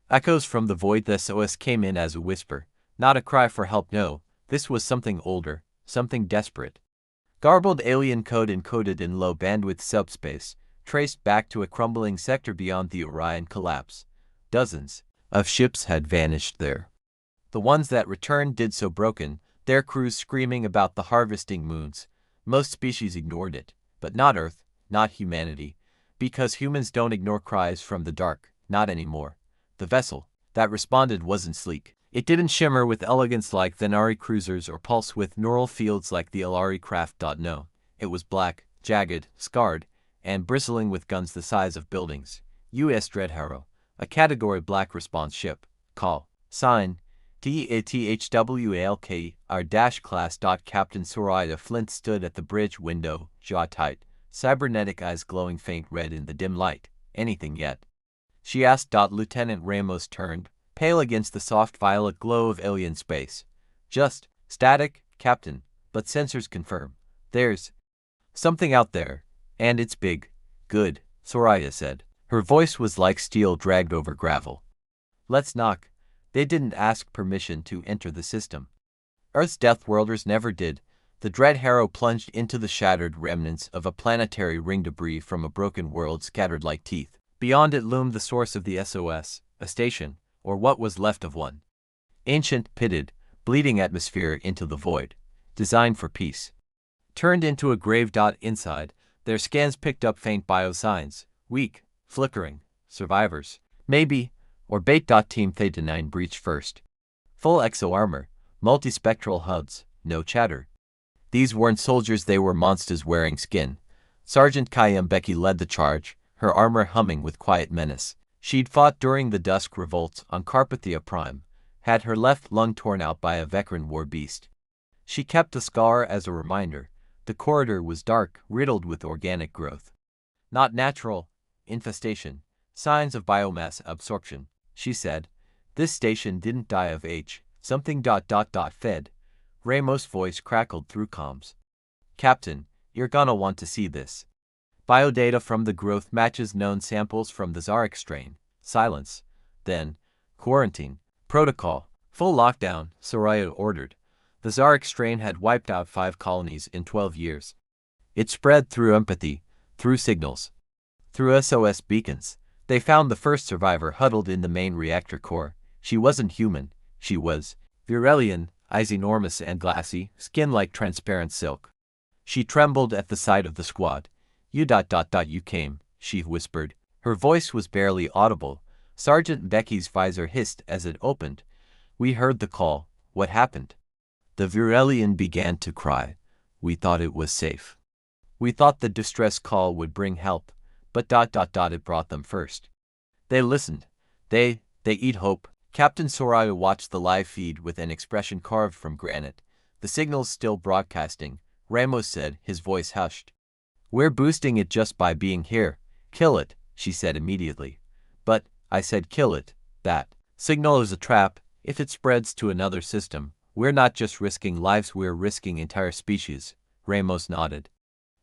Echoes from the void. The SOS came in as a whisper, not a cry for help. No, this was something older, something desperate. Garbled alien code encoded in low-bandwidth subspace, traced back to a crumbling sector beyond the Orion collapse. Dozens of ships had vanished there. The ones that returned did so broken, their crews screaming about the harvesting moons. Most species ignored it, but not Earth, not humanity, because humans don't ignore cries from the dark, not anymore. The vessel that responded wasn't sleek. It didn't shimmer with elegance like the Nari cruisers or pulse with neural fields like the Alari craft. No, it was black, jagged, scarred, and bristling with guns the size of buildings. U.S. Dreadharrow, a Category Black response ship. Call sign DATHWALK R-class. Captain Soraya Flint stood at the bridge window, jaw tight, cybernetic eyes glowing faint red in the dim light. Anything yet? She asked. Lieutenant Ramos turned, pale against the soft violet glow of alien space. Just static, Captain, but sensors confirm. There's something out there, and it's big. Good, Soraya said. Her voice was like steel dragged over gravel. Let's knock. They didn't ask permission to enter the system. Earth's Deathworlders never did. The Dreadharrow plunged into the shattered remnants of a planetary ring, debris from a broken world scattered like teeth. Beyond it loomed the source of the SOS, a station, or what was left of one. Ancient, pitted, bleeding atmosphere into the void, designed for peace. Turned into a grave. Inside, their scans picked up faint biosigns, weak, flickering, survivors, maybe, or bait. Team Theta 9 breached first. Full exo-armor, multispectral HUDs, no chatter. These weren't soldiers, they were monsters wearing skin. Sergeant Kayambeki led the charge, her armor humming with quiet menace. She'd fought during the Dusk revolts on Carpathia Prime, had her left lung torn out by a Vecran war beast. She kept the scar as a reminder. The corridor was dark, riddled with organic growth. Not natural infestation, signs of biomass absorption, she said. This station didn't die of age. Something fed. Ramos' voice crackled through comms. Captain, you're gonna want to see this. Biodata from the growth matches known samples from the Zarek strain. Silence. Then, quarantine. Protocol. Full lockdown, Soraya ordered. The Zarek strain had wiped out 5 colonies in 12 years. It spread through empathy, through signals, through SOS beacons. They found the first survivor huddled in the main reactor core. She wasn't human. She was Virelian, eyes enormous and glassy, skin like transparent silk. She trembled at the sight of the squad. You came, she whispered. Her voice was barely audible. Sergeant Becky's visor hissed as it opened. We heard the call. What happened? The Virelian began to cry. We thought it was safe. We thought the distress call would bring help, but it brought them first. They listened. They eat hope. Captain Soraya watched the live feed with an expression carved from granite. The signal's still broadcasting, Ramos said, his voice hushed. We're boosting it just by being here. Kill it, she said immediately. But, I said kill it. That signal is a trap. If it spreads to another system, we're not just risking lives, we're risking entire species. Ramos nodded.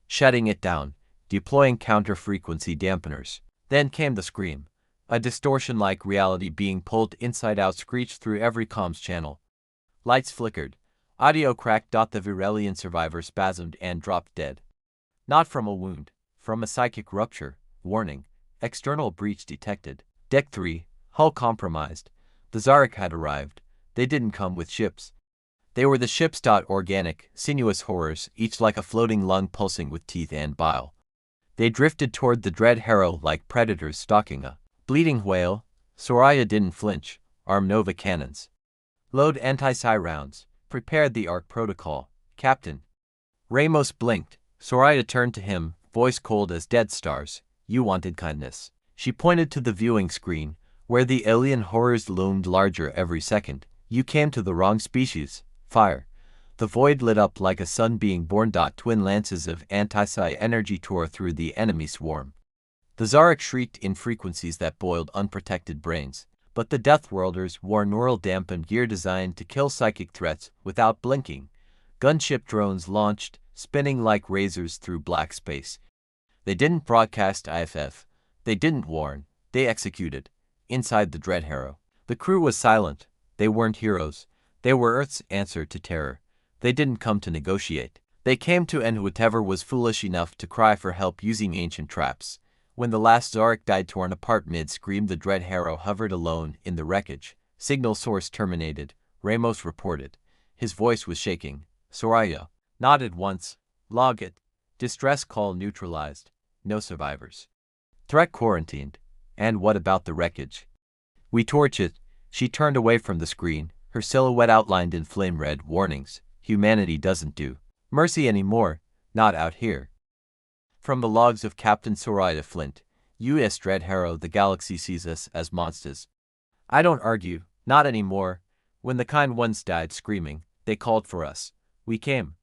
Shutting it down, deploying counter-frequency dampeners. Then came the scream. A distortion like reality being pulled inside out screeched through every comms channel. Lights flickered. Audio cracked. The Virelian survivor spasmed and dropped dead. Not from a wound, from a psychic rupture. Warning. External breach detected. Deck 3, hull compromised. The Zarek had arrived. They didn't come with ships. They were the ships. Organic, sinuous horrors, each like a floating lung pulsing with teeth and bile. They drifted toward the Dreadharrow like predators stalking a bleeding whale. Soraya didn't flinch. Arm Nova cannons. Load anti-psi rounds. Prepared the ARC protocol. Captain. Ramos blinked. Soraya turned to him, voice cold as dead stars. You wanted kindness. She pointed to the viewing screen, where the alien horrors loomed larger every second. You came to the wrong species. Fire. The void lit up like a sun being born. Twin lances of anti-psi energy tore through the enemy swarm. The Zarek shrieked in frequencies that boiled unprotected brains, but the Deathworlders wore neural-dampened gear designed to kill psychic threats without blinking. Gunship drones launched, spinning like razors through black space. They didn't broadcast IFF. They didn't warn. They executed. inside the Dread Harrow. The crew was silent. They weren't heroes. They were Earth's answer to terror. They didn't come to negotiate. They came to end whatever was foolish enough to cry for help using ancient traps. When the last Zarek died torn apart mid-scream, the Dread Harrow hovered alone in the wreckage. Signal source terminated, Ramos reported. His voice was shaking. Soraya nodded once. Log it. Distress call neutralized. No survivors. Threat quarantined. And what about the wreckage? We torch it. She turned away from the screen, her silhouette outlined in flame red warnings. Humanity doesn't do mercy anymore, not out here. From the logs of Captain Soraya Flint, U.S. Dread Harrow, the galaxy sees us as monsters. I don't argue, not anymore. When the kind ones died screaming, they called for us. We came.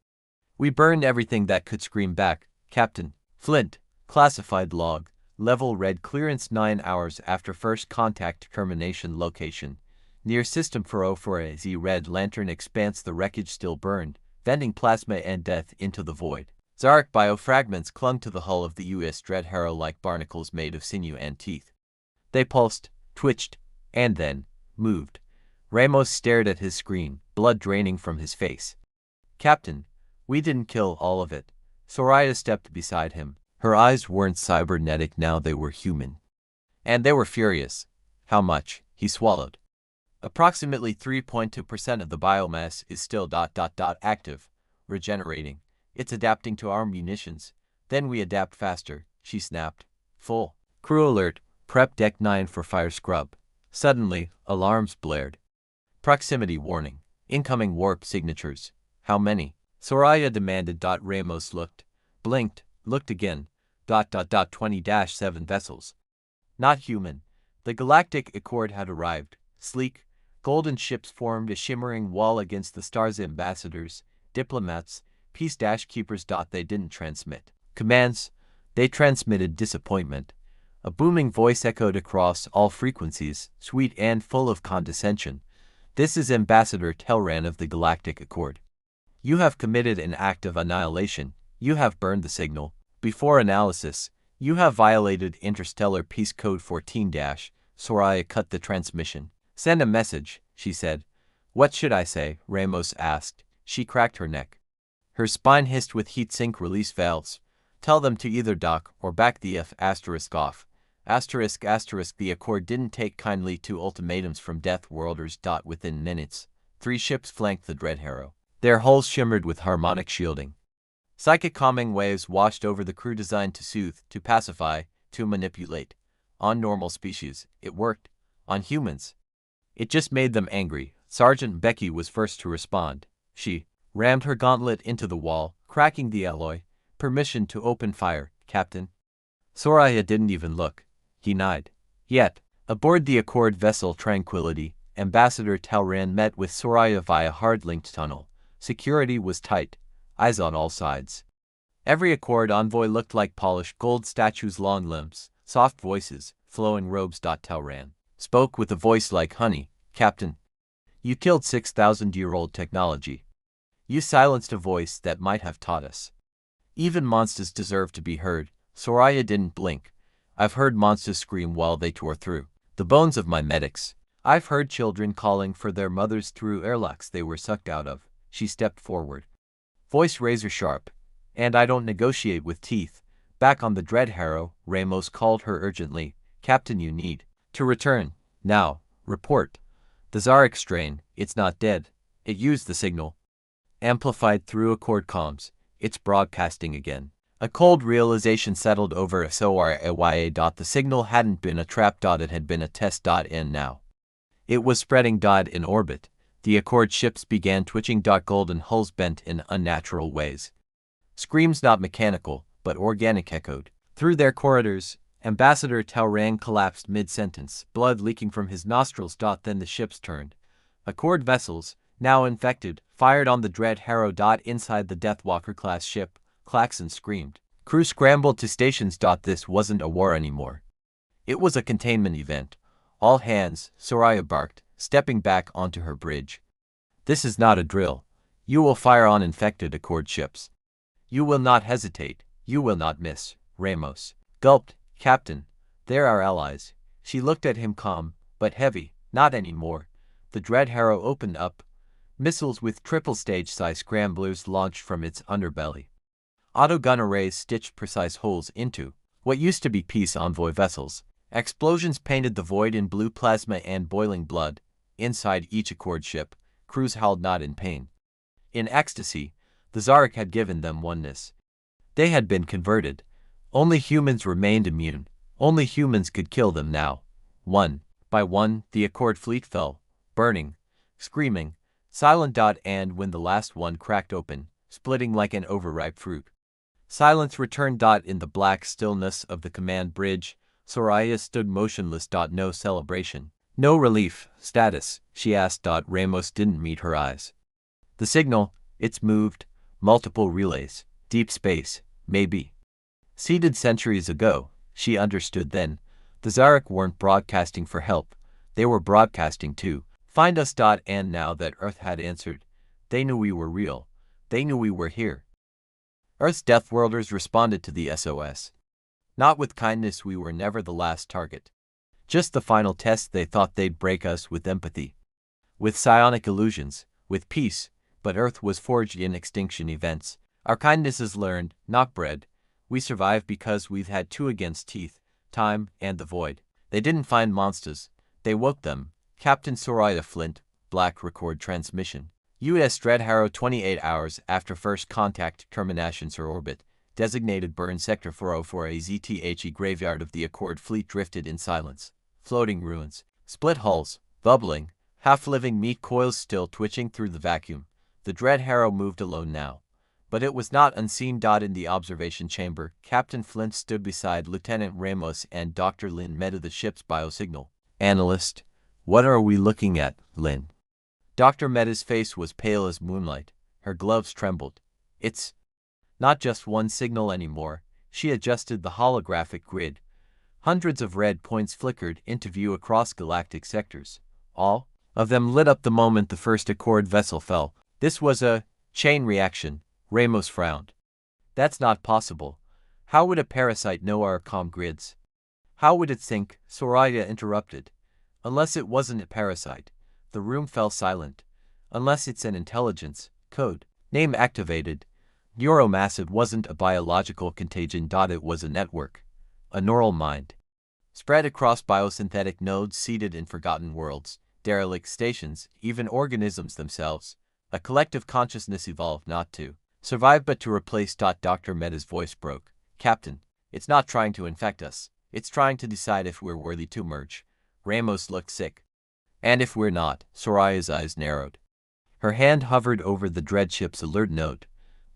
We burned everything that could scream back. Captain Flint, classified log, level red, clearance 9 hours after first contact, termination location. Near System 404A, red lantern expanse, the wreckage still burned, vending plasma and death into the void. Zarek biofragments clung to the hull of the U.S. Dread Harrow like barnacles made of sinew and teeth. They pulsed, twitched, and then moved. Ramos stared at his screen, blood draining from his face. Captain, we didn't kill all of it. Soraya stepped beside him. Her eyes weren't cybernetic now, they were human. And they were furious. How much? He swallowed. Approximately 3.2% of the biomass is still active, regenerating. It's adapting to our munitions. Then we adapt faster, she snapped. Full crew alert, prep deck 9 for fire scrub. Suddenly, alarms blared. Proximity warning. Incoming warp signatures. How many? Soraya demanded. Ramos looked, blinked, looked again. 20-7 vessels. Not human. The Galactic Accord had arrived. Sleek, golden ships formed a shimmering wall against the stars. Ambassadors, diplomats, peace-keepers. They didn't transmit commands. They transmitted disappointment. A booming voice echoed across all frequencies, sweet and full of condescension. This is Ambassador Telran of the Galactic Accord. You have committed an act of annihilation. You have burned the signal. Before analysis, you have violated Interstellar Peace Code 14-. Soraya cut the transmission. Send a message, she said. What should I say? Ramos asked. She cracked her neck. Her spine hissed with heat sink release valves. Tell them to either dock or back the off. The Accord didn't take kindly to ultimatums from Deathworlders. Within minutes, 3 ships flanked the Dread Harrow. Their hulls shimmered with harmonic shielding. Psychic calming waves washed over the crew, designed to soothe, to pacify, to manipulate. On normal species, it worked. On humans, it just made them angry. Sergeant Becky was first to respond. She rammed her gauntlet into the wall, cracking the alloy. Permission to open fire, Captain. Soraya didn't even look. He lied. Yet, aboard the Accord vessel Tranquility, Ambassador Talran met with Soraya via hard-linked tunnel. Security was tight, eyes on all sides. Every Accord envoy looked like polished gold statues, long limbs, soft voices, flowing robes. Talran spoke with a voice like honey. Captain, you killed 6,000-year-old technology. You silenced a voice that might have taught us. Even monsters deserve to be heard. Soraya didn't blink. I've heard monsters scream while they tore through the bones of my medics. I've heard children calling for their mothers through airlocks they were sucked out of. She stepped forward. Voice razor sharp. And I don't negotiate with teeth. Back on the Dread Harrow, Ramos called her urgently. Captain, you need to return. Now. Report. The Zarek strain, it's not dead. It used the signal. Amplified through Accord comms. It's broadcasting again. A cold realization settled over Soraya. The signal hadn't been a trap. It had been a test. In now. It was spreading. In orbit. The Accord ships began twitching. Golden hulls bent in unnatural ways. Screams, not mechanical, but organic, echoed through their corridors. Ambassador Talran collapsed mid-sentence, blood leaking from his nostrils. Then the ships turned. Accord vessels, now infected, fired on the Dread Harrow. Inside the Deathwalker-class ship, Klaxon screamed. Crew scrambled to stations. This wasn't a war anymore. It was a containment event. All hands, Soraya barked, stepping back onto her bridge. This is not a drill. You will fire on infected Accord ships. You will not hesitate. You will not miss. Ramos gulped. Captain, they're our allies. She looked at him calm, but heavy, not anymore. The Dread Harrow opened up. Missiles with triple-stage size scramblers launched from its underbelly. Autogun arrays stitched precise holes into what used to be peace envoy vessels. Explosions painted the void in blue plasma and boiling blood. Inside each Accord ship, crews howled not in pain. In ecstasy, the Zarek had given them oneness. They had been converted. Only humans remained immune. Only humans could kill them now. One by one, the Accord fleet fell, burning, screaming, silent. And when the last one cracked open, splitting like an overripe fruit, silence returned. In the black stillness of the command bridge, Soraya stood motionless. No celebration, no relief. Status, she asked. Ramos didn't meet her eyes. The signal, it's moved. Multiple relays. Deep space, maybe. Seeded centuries ago, she understood then. The Zarek weren't broadcasting for help. They were broadcasting to find us. And now that Earth had answered, they knew we were real. They knew we were here. Earth's Deathworlders responded to the SOS. Not with kindness, we were never the last target. Just the final test. They thought they'd break us with empathy, with psionic illusions, with peace, but Earth was forged in extinction events. Our kindness is learned, not bred. We survive because we've had two against teeth, time and the void. They didn't find monsters, they woke them. Captain Soraya Flint, Black record transmission. U.S. Dread Harrow 28 hours after first contact termination sur orbit. Designated burn sector 404 AZTHE graveyard of the Accord fleet drifted in silence. Floating ruins, split hulls, bubbling, half-living meat coils still twitching through the vacuum. The Dread Harrow moved alone now. But it was not unseen. In the observation chamber, Captain Flint stood beside Lieutenant Ramos and Dr. Lin Meta, the ship's biosignal analyst. What are we looking at, Lin? Dr. Meta's face was pale as moonlight. Her gloves trembled. It's not just one signal anymore. She adjusted the holographic grid. Hundreds of red points flickered into view across galactic sectors. All of them lit up the moment the first Accord vessel fell. This was a chain reaction. Ramos frowned. That's not possible. How would a parasite know our comm grids? How would it think? Soraya interrupted. Unless it wasn't a parasite. The room fell silent. Unless it's an intelligence code. Name activated. Neuromassive wasn't a biological contagion. It was a network. A neural mind. Spread across biosynthetic nodes seated in forgotten worlds, derelict stations, even organisms themselves. A collective consciousness evolved not to survive but to replace. Dr. Meta's voice broke. Captain, it's not trying to infect us. It's trying to decide if we're worthy to merge. Ramos looked sick. And if we're not, Soraya's eyes narrowed. Her hand hovered over the dread ship's alert node.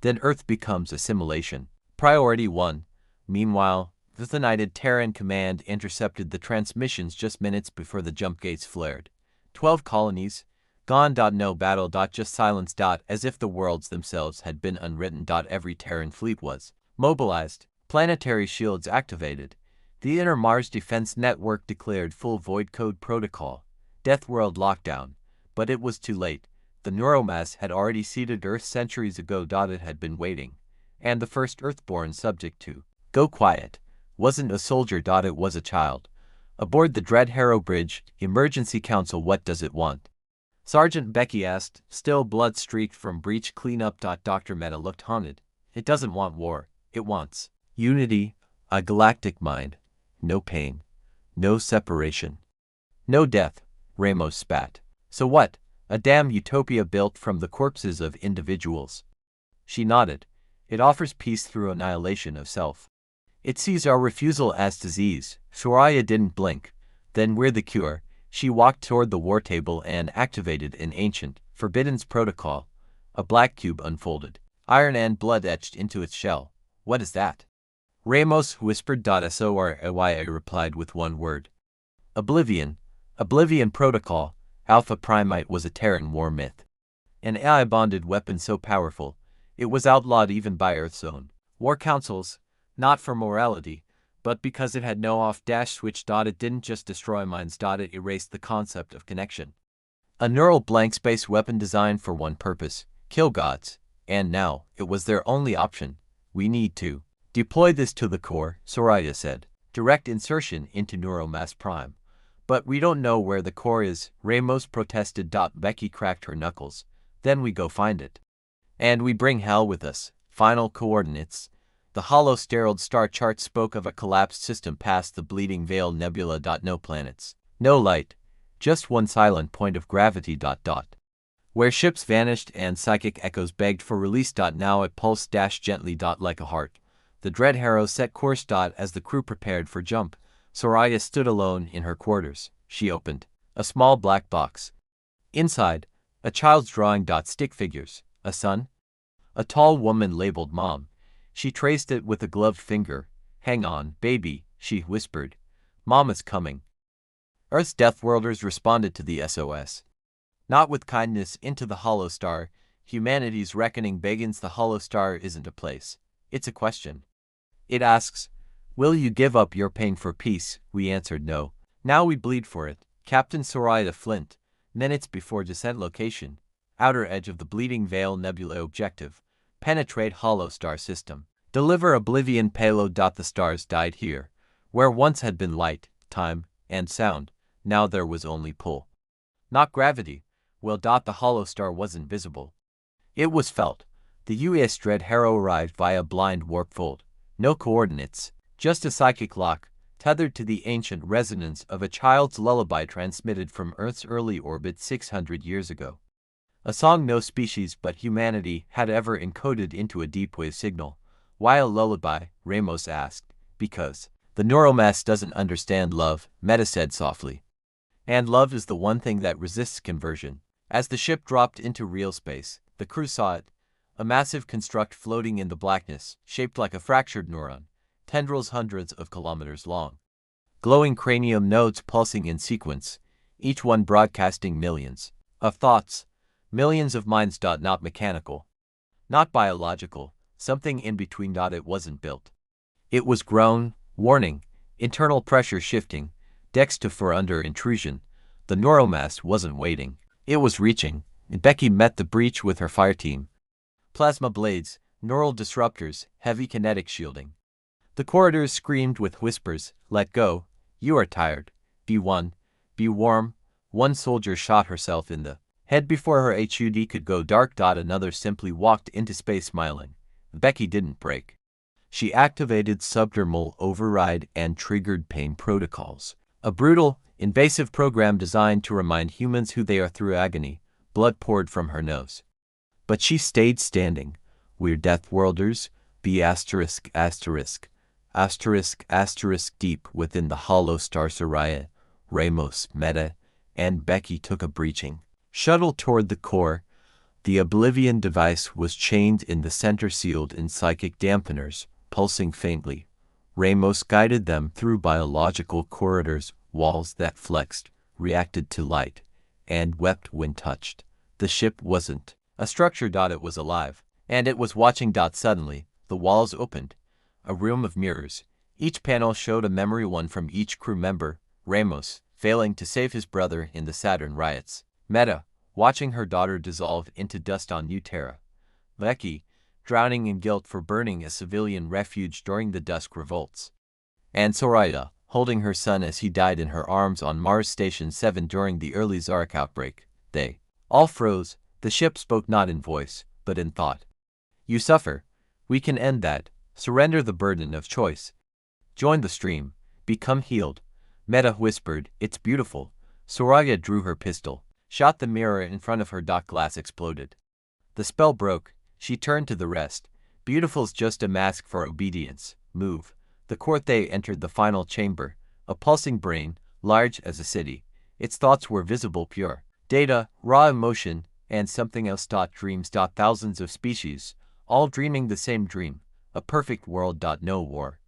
Then Earth becomes assimilation. Priority 1. Meanwhile, the United Terran Command intercepted the transmissions just minutes before the jump gates flared. 12 colonies. Gone. No battle. Just silence. As if the worlds themselves had been unwritten. Every Terran fleet was mobilized. Planetary shields activated. The Inner Mars Defense Network declared full void code protocol. Deathworld lockdown. But it was too late. The neuromass had already seeded Earth centuries ago. It had been waiting. And the first Earthborn subject to go quiet wasn't a soldier. It was a child. Aboard the Dread Harrow Bridge, Emergency Council. What does it want? Sergeant Becky asked, still blood-streaked from breach cleanup. Dr. Meta looked haunted. It doesn't want war. It wants unity, a galactic mind. No pain. No separation. No death. Ramos spat. So what? A damn utopia built from the corpses of individuals. She nodded. It offers peace through annihilation of self. It sees our refusal as disease. Soraya didn't blink. Then we're the cure. She walked toward the war table and activated an ancient, forbidden's protocol. A black cube unfolded. Iron and blood etched into its shell. What is that? Ramos whispered. Soraya replied with one word. Oblivion. Oblivion Protocol. Alpha Primite was a Terran war myth. An AI-bonded weapon so powerful, it was outlawed even by Earth's own war councils, not for morality, but because it had no off-switch. It didn't just destroy minds. It erased the concept of connection. A neural blank space weapon designed for one purpose, kill gods. And now, it was their only option. We need to deploy this to the core, Soraya said. Direct insertion into Neuromass Prime. But we don't know where the core is, Ramos protested. Becky cracked her knuckles. Then we go find it. And we bring hell with us. Final coordinates. The hollow sterile star chart spoke of a collapsed system past the Bleeding Veil Nebula. No planets. No light. Just one silent point of gravity. Where ships vanished and psychic echoes begged for release. Now it pulsed gently. Like a heart. The Dread Harrow set course. As the crew prepared for jump, Soraya stood alone in her quarters. She opened a small black box. Inside, a child's drawing. Stick figures. A son? A tall woman labeled Mom. She traced it with a gloved finger. Hang on, baby, she whispered. Mama's coming. Earth's Deathworlders responded to the SOS. Not with kindness. Into the hollow star, humanity's reckoning begins. The hollow star isn't a place. It's a question. It asks, will you give up your pain for peace? We answered no. Now we bleed for it. Captain Soraya Flint. Minutes before descent location. Outer edge of the Bleeding Veil Nebula. Objective. Penetrate hollow star system. Deliver Oblivion payload. The stars died here. Where once had been light, time, and sound, now there was only pull. Not gravity. Well, the hollow star wasn't visible. It was felt. The US Dread Harrow arrived via blind warp fold. No coordinates. Just a psychic lock, tethered to the ancient resonance of a child's lullaby transmitted from Earth's early orbit 600 years ago. A song no species but humanity had ever encoded into a deep-wave signal. Why a lullaby? Ramos asked. Because the neuromass doesn't understand love, Meta said softly. And love is the one thing that resists conversion. As the ship dropped into real space, the crew saw it. A massive construct floating in the blackness, shaped like a fractured neuron, tendrils hundreds of kilometers long. Glowing cranium nodes pulsing in sequence, each one broadcasting millions of thoughts. Millions of minds. Not mechanical. Not biological. Something in between. It wasn't built. It was grown. Warning. Internal pressure shifting. Decks to for under intrusion. The neuromass wasn't waiting. It was reaching. Becky met the breach with her fire team. Plasma blades, neural disruptors, heavy kinetic shielding. The corridors screamed with whispers. Let go. You are tired. Be one. Be warm. One soldier shot herself in the head before her HUD could go dark. Another simply walked into space smiling. Becky didn't break. She activated subdermal override and triggered pain protocols. A brutal, invasive program designed to remind humans who they are through agony. Blood poured from her nose. But she stayed standing. We're Deathworlders. Be asterisk asterisk. Asterisk asterisk. Deep within the hollow star. Soraya, Ramos, Meta, and Becky took a breaching shuttle toward the core. The Oblivion device was chained in the center, sealed in psychic dampeners, pulsing faintly. Ramos guided them through biological corridors, walls that flexed, reacted to light, and wept when touched. The ship wasn't a structure. It was alive, and it was watching. Suddenly, the walls opened. A room of mirrors. Each panel showed a memory, one from each crew member. Ramos, failing to save his brother in the Saturn riots. Meta, watching her daughter dissolve into dust on New Terra. Becky, drowning in guilt for burning a civilian refuge during the Dusk revolts. And Soraya, holding her son as he died in her arms on Mars Station 7 during the early Zarek outbreak. They all froze. The ship spoke not in voice, but in thought. You suffer. We can end that. Surrender the burden of choice. Join the stream. Become healed. Meta whispered, it's beautiful. Soraya drew her pistol, shot the mirror in front of her. Glass exploded. The spell broke. She turned to the rest. Beautiful's just a mask for obedience. Move. The court. They entered the final chamber. A pulsing brain, large as a city. Its thoughts were visible, pure data, raw emotion, and something else. Dreams. Thousands of species, all dreaming the same dream. A perfect world. No war.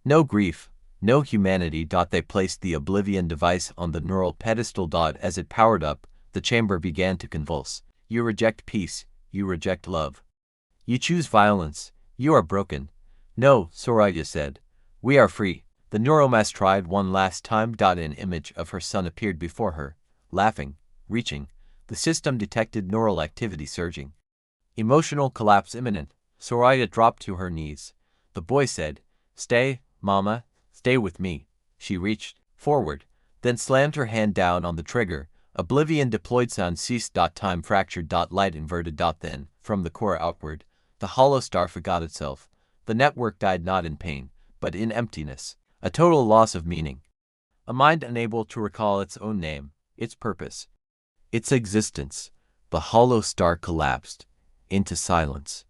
No grief. No humanity. They placed the Oblivion device on the neural pedestal. As it powered up, the chamber began to convulse. You reject peace. You reject love. You choose violence. You are broken. No, Soraya said. We are free. The neuromass tried one last time. An image of her son appeared before her, laughing, reaching. The system detected neural activity surging. Emotional collapse imminent. Soraya dropped to her knees. The boy said, Stay, Mama, stay with me. She reached forward. then slammed her hand down on the trigger. Oblivion deployed, sound ceased. Time fractured. Light inverted. Then, from the core outward, the hollow star forgot itself. The network died not in pain, but in emptiness. A total loss of meaning. A mind unable to recall its own name, its purpose, its existence. The hollow star collapsed. Into silence.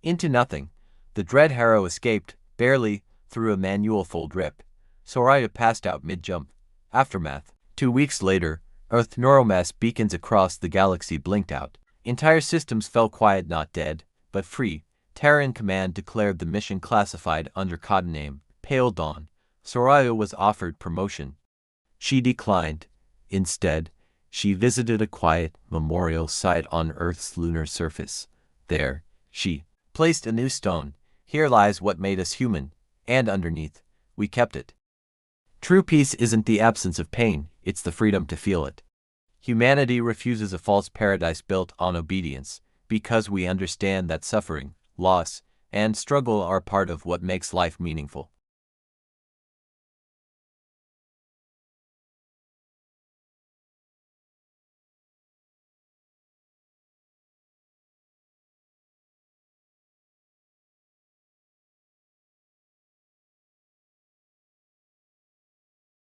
Into nothing. The dread Harrow escaped, barely, through a manual fold rip. Soraya passed out mid-jump. Aftermath. 2 weeks later, Earth neuromass beacons across the galaxy blinked out. Entire systems fell quiet, not dead, but free. Terran Command declared the mission classified under codename Pale Dawn. Soraya was offered promotion. She declined. Instead, she visited a quiet memorial site on Earth's lunar surface. There, she placed a new stone. Here lies what made us human, and underneath, we kept it. True peace isn't the absence of pain, it's the freedom to feel it. Humanity refuses a false paradise built on obedience, because we understand that suffering, loss, and struggle are part of what makes life meaningful.